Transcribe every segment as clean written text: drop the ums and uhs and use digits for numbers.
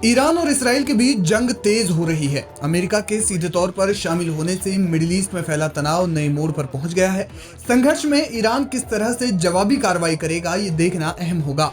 Iran और Israel के बीच जंग तेज हो रही है। अमेरिका के सीधे तौर पर शामिल होने से मिडिल ईस्ट में फैला तनाव नए मोड़ पर पहुंच गया है। संघर्ष में ईरान किस तरह से जवाबी कार्रवाई करेगा, ये देखना अहम होगा।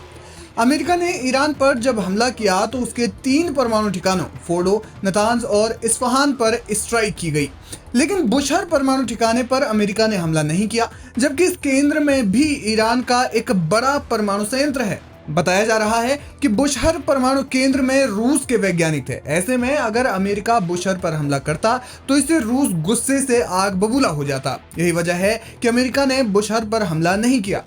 अमेरिका ने ईरान पर जब हमला किया तो उसके 3 परमाणु ठिकानों फोर्डो, नतांज और इस्फहान पर स्ट्राइक की गई, लेकिन बुशहर परमाणु ठिकाने पर अमेरिका ने हमला नहीं किया, जबकि इस केंद्र में भी ईरान का एक बड़ा परमाणु संयंत्र है। बताया जा रहा है कि बुशहर परमाणु केंद्र में रूस के वैज्ञानिक थे। ऐसे में अगर अमेरिका बुशहर पर हमला करता तो इससे रूस गुस्से से आग बबूला हो जाता। यही वजह है कि अमेरिका ने बुशहर पर हमला नहीं किया।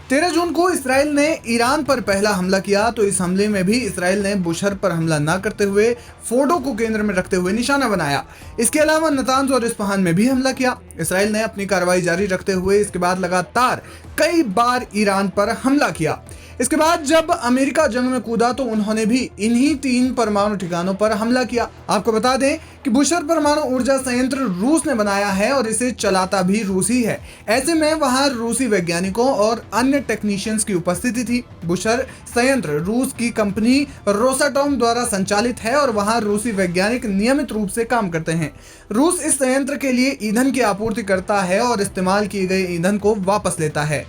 13 जून को इसराइल ने ईरान पर पहला हमला किया तो इस हमले में भी इसराइल ने बुशहर पर हमला न करते हुए फोर्डो को केंद्र में रखते हुए निशाना बनाया। इसके अलावा नतांज और इस्फहान में भी हमला किया। इसराइल ने अपनी कार्रवाई जारी रखते हुए इसके बाद लगातार कई बार ईरान पर हमला किया। इसके बाद जब अमेरिका जंग में कूदा तो उन्होंने भी इन्हीं 3 परमाणु ठिकानों पर हमला किया। आपको बता दें कि बुशहर परमाणु ऊर्जा संयंत्र रूस ने बनाया है और इसे चलाता भी रूस ही है। ऐसे में वहां रूसी वैज्ञानिकों और अन्य टेक्नीशियंस की उपस्थिति थी। बुशहर संयंत्र रूस की कंपनी रोसाटॉम द्वारा संचालित है और वहां रूसी वैज्ञानिक नियमित रूप से काम करते हैं। रूस इस संयंत्र के लिए ईंधन की आपूर्ति करता है और इस्तेमाल किए गए ईंधन को वापस लेता है।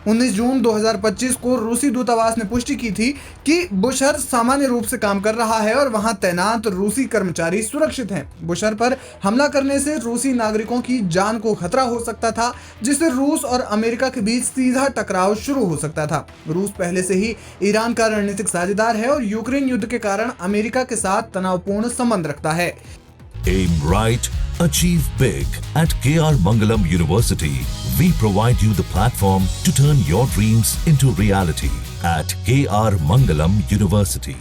19 जून 2025 को रूसी दूतावास ने पुष्टि की थी कि बुशहर सामान्य रूप से काम कर रहा है और वहां तैनात रूसी कर्मचारी सुरक्षित हैं। बुशहर पर हमला करने से रूसी नागरिकों की जान को खतरा हो सकता था, जिससे रूस और अमेरिका के बीच सीधा टकराव शुरू हो सकता था। रूस पहले से ही ईरान का रणनीतिक साझेदार है और यूक्रेन युद्ध के कारण अमेरिका के साथ तनावपूर्ण संबंध रखता है। Aim right, achieve big. At KR Mangalam University, we provide you the platform to turn your dreams into reality. At KR Mangalam University.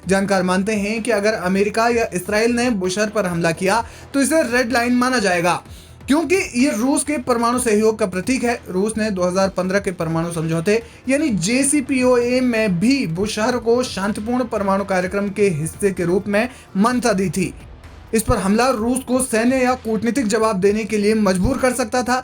जानकार मानते हैं कि अगर अमेरिका या इसराइल ने बुशहर पर हमला किया तो इसे रेड लाइन माना जाएगा, क्योंकि ये रूस के परमाणु सहयोग का प्रतीक है। रूस ने 2015 के परमाणु समझौते यानी JCPOA में भी बुशहर को शांतिपूर्ण परमाणु कार्यक्रम के हिस्से के रूप में मान्यता दी थी। इस पर हमला रूस को सैन्य या कूटनीतिक जवाब देने के लिए मजबूर कर सकता था।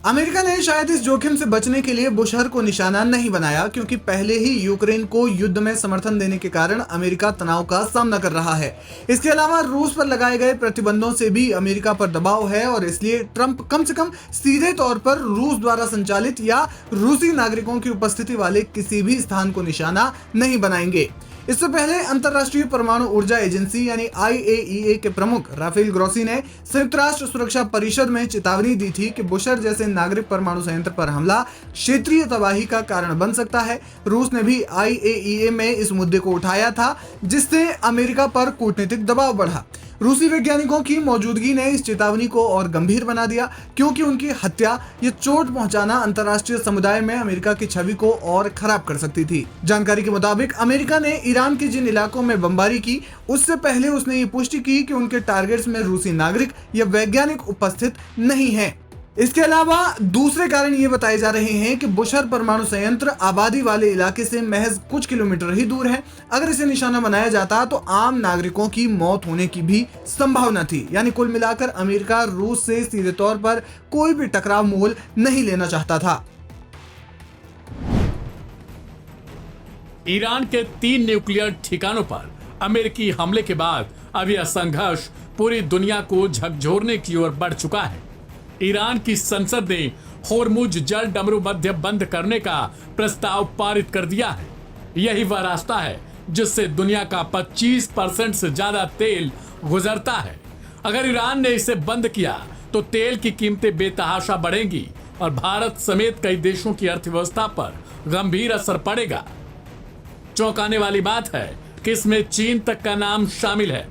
अमेरिका ने शायद इस जोखिम से बचने के लिए बुशहर को निशाना नहीं बनाया, क्योंकि पहले ही यूक्रेन को युद्ध में समर्थन देने के कारण अमेरिका तनाव का सामना कर रहा है। इसके अलावा रूस पर लगाए गए प्रतिबंधों से भी अमेरिका पर दबाव है और इसलिए ट्रंप कम से कम सीधे तौर पर रूस द्वारा संचालित या रूसी नागरिकों की उपस्थिति वाले किसी भी स्थान को निशाना नहीं बनाएंगे। इससे पहले अंतर्राष्ट्रीय परमाणु ऊर्जा एजेंसी यानी IAEA के प्रमुख राफेल ग्रोसी ने संयुक्त राष्ट्र सुरक्षा परिषद में चेतावनी दी थी कि बुशहर जैसे नागरिक परमाणु संयंत्र पर हमला क्षेत्रीय तबाही का कारण बन सकता है। रूस ने भी IAEA में इस मुद्दे को उठाया था, जिससे अमेरिका पर कूटनीतिक दबाव बढ़ा। रूसी वैज्ञानिकों की मौजूदगी ने इस चेतावनी को और गंभीर बना दिया, क्योंकि उनकी हत्या या चोट पहुंचाना अंतर्राष्ट्रीय समुदाय में अमेरिका की छवि को और खराब कर सकती थी। जानकारी के मुताबिक अमेरिका ने ईरान के जिन इलाकों में बमबारी की, उससे पहले उसने ये पुष्टि की कि उनके टारगेट्स में रूसी नागरिक या वैज्ञानिक उपस्थित नहीं है। इसके अलावा दूसरे कारण ये बताए जा रहे हैं कि बुशहर परमाणु संयंत्र आबादी वाले इलाके से महज कुछ किलोमीटर ही दूर है। अगर इसे निशाना बनाया जाता तो आम नागरिकों की मौत होने की भी संभावना थी। यानी कुल मिलाकर अमेरिका रूस से सीधे तौर पर कोई भी टकराव मोल नहीं लेना चाहता था। ईरान के 3 न्यूक्लियर ठिकानों पर अमेरिकी हमले के बाद अब यह संघर्ष पूरी दुनिया को झकझोरने की ओर बढ़ चुका है। ईरान की संसद ने होर्मुज जल डमरू मध्य बंद करने का प्रस्ताव पारित कर दिया है। यही वह रास्ता है जिससे दुनिया का 25% से ज्यादा तेल गुजरता है। अगर ईरान ने इसे बंद किया तो तेल की कीमतें बेतहाशा बढ़ेंगी और भारत समेत कई देशों की अर्थव्यवस्था पर गंभीर असर पड़ेगा। चौंकाने वाली बात है कि इसमें चीन तक का नाम शामिल है।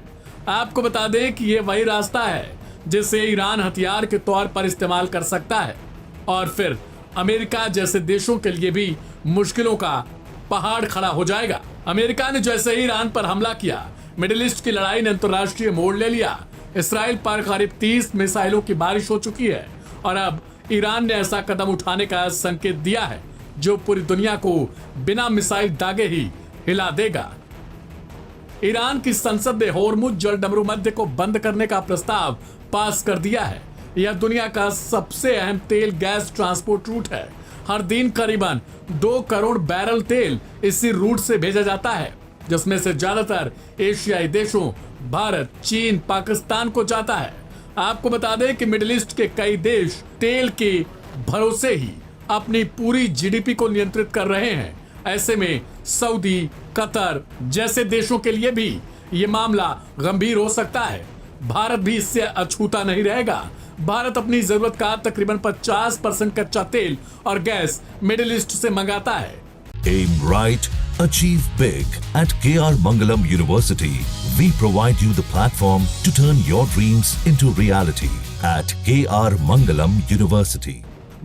आपको बता दें कि यह वही रास्ता है जिसे ईरान हथियार के तौर पर इस्तेमाल कर सकता है और फिर अमेरिका जैसे देशों के लिए भी मुश्किलों का पहाड़ खड़ा हो जाएगा। अमेरिका ने जैसे ही ईरान पर हमला किया, मिडिल ईस्ट की लड़ाई ने अंतर्राष्ट्रीय मोड़ ले लिया। इसराइल पर करीब 30 मिसाइलों की बारिश हो चुकी है और अब ईरान ने ऐसा कदम उठाने का संकेत दिया है जो पूरी दुनिया को बिना मिसाइल दागे ही हिला देगा। ईरान की संसद ने होर्मुज जल डमरू मध्य को बंद करने का प्रस्ताव पास कर दिया है। यह दुनिया का सबसे अहम तेल गैस ट्रांसपोर्ट रूट है। हर दिन करीबन 2 करोड़ बैरल तेल इसी रूट से भेजा जाता है। जिसमें से ज्यादातर एशियाई देशों भारत, चीन, पाकिस्तान को जाता है। आपको बता दें कि मिडिल ईस्ट के कई देश तेल के भरोसे ही अपनी पूरी जीडीपी को नियंत्रित कर रहे हैं। ऐसे में सऊदी, कतर जैसे देशों के लिए भी ये मामला गंभीर हो सकता है। भारत भी इससे अछूता नहीं रहेगा। भारत अपनी जरूरत का तकरीबन 50% कच्चा तेल और गैस मिडिल ईस्ट से मंगाता है। Aim right, achieve big. At KR Mangalam University, we provide you the platform to turn your dreams into reality. At KR Mangalam University.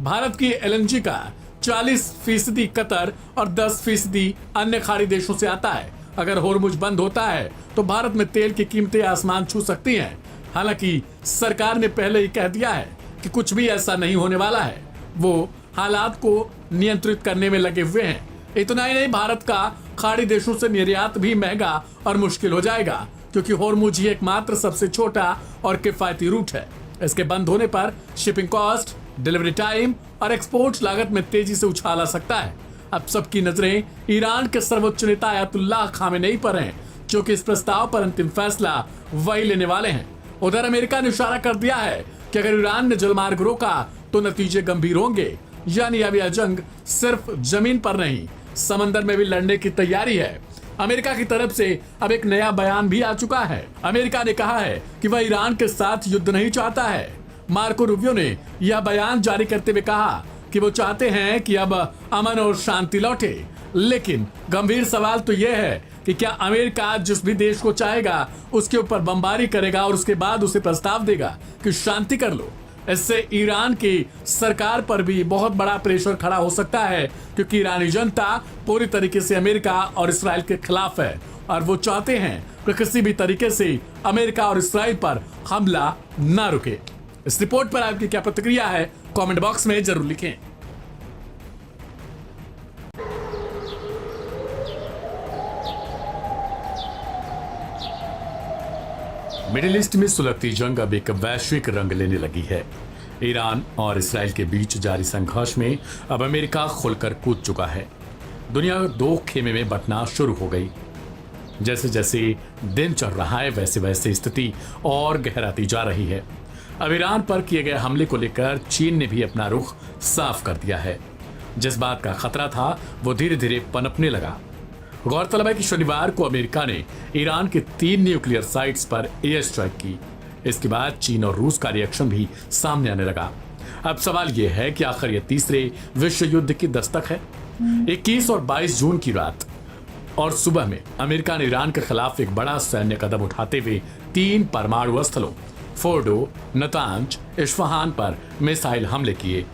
Bharat की एलएनजी का 40% कतर और 10% अन्य खाड़ी देशों से आता है। अगर होर्मुज बंद होता है तो भारत में तेल की कीमतें आसमान छू सकती हैं। हालांकि सरकार ने पहले ही कह दिया है कि कुछ भी ऐसा नहीं होने वाला है। वो हालात को नियंत्रित करने में लगे हुए हैं। इतना ही नहीं, भारत का खाड़ी देशों से निर्यात भी महंगा और मुश्किल हो जाएगा, क्योंकि होर्मुज ही एकमात्र सबसे छोटा और किफायती रूट है। इसके बंद होने पर शिपिंग कॉस्ट, डिलीवरी टाइम और एक्सपोर्ट लागत में तेजी से उछाल आ सकता है। अब सबकी नजरें ईरान के सर्वोच्च नेता अयतुल्लाह खामेनेई पर हैं, जो कि इस प्रस्ताव पर अंतिम फैसला वही लेने वाले हैं। उधर अमेरिका ने इशारा कर दिया है कि अगर ईरान ने जलमार्ग रोका तो नतीजे गंभीर होंगे, यानी अब यह जंग सिर्फ जमीन पर नहीं, समंदर में भी लड़ने की तैयारी है। अमेरिका की तरफ से अब एक नया बयान भी आ चुका है। अमेरिका ने कहा है कि वह ईरान के साथ युद्ध नहीं चाहता है। मार्को रूबियो ने यह बयान जारी करते हुए कहा कि वो चाहते हैं कि अब अमन और शांति लौटे। लेकिन गंभीर सवाल तो यह है कि क्या अमेरिका जिस भी देश को चाहेगा उसके ऊपर बमबारी करेगा और उसके बाद उसे प्रस्ताव देगा कि शांति कर लो। इससे ईरान की सरकार पर भी बहुत बड़ा प्रेशर खड़ा हो सकता है, क्योंकि ईरानी जनता पूरी तरीके से अमेरिका और इसराइल के खिलाफ है और वो चाहते हैं कि किसी भी तरीके से अमेरिका और इसराइल पर हमला न रुके। इस रिपोर्ट पर आपकी क्या प्रतिक्रिया है, कमेंट बॉक्स में जरूर लिखें। मिडिल ईस्ट में सुलगती जंग अब एक वैश्विक रंग लेने लगी है। ईरान और इसराइल के बीच जारी संघर्ष में अब अमेरिका खुलकर कूद चुका है। दुनिया दो खेमे में बंटना शुरू हो गई। जैसे जैसे दिन चल रहा है वैसे वैसे स्थिति और गहराती जा रही है। अब ईरान पर किए गए हमले को लेकर चीन ने भी अपना रुख साफ कर दिया है। जिस बात का खतरा था वो धीरे धीरे पनपने लगा। गौरतलब है कि शनिवार को अमेरिका ने ईरान के 3 न्यूक्लियर साइट्स पर एयर स्ट्राइक की। इसके बाद चीन और रूस का रिएक्शन भी सामने आने लगा। अब सवाल यह है कि आखिर यह तीसरे विश्व युद्ध की दस्तक है। 21 और 22 जून की रात और सुबह में अमेरिका ने ईरान के खिलाफ एक बड़ा सैन्य कदम उठाते हुए 3 परमाणु स्थलों फोर्डो, नतांज, इस्फहान पर मिसाइल हमले किए।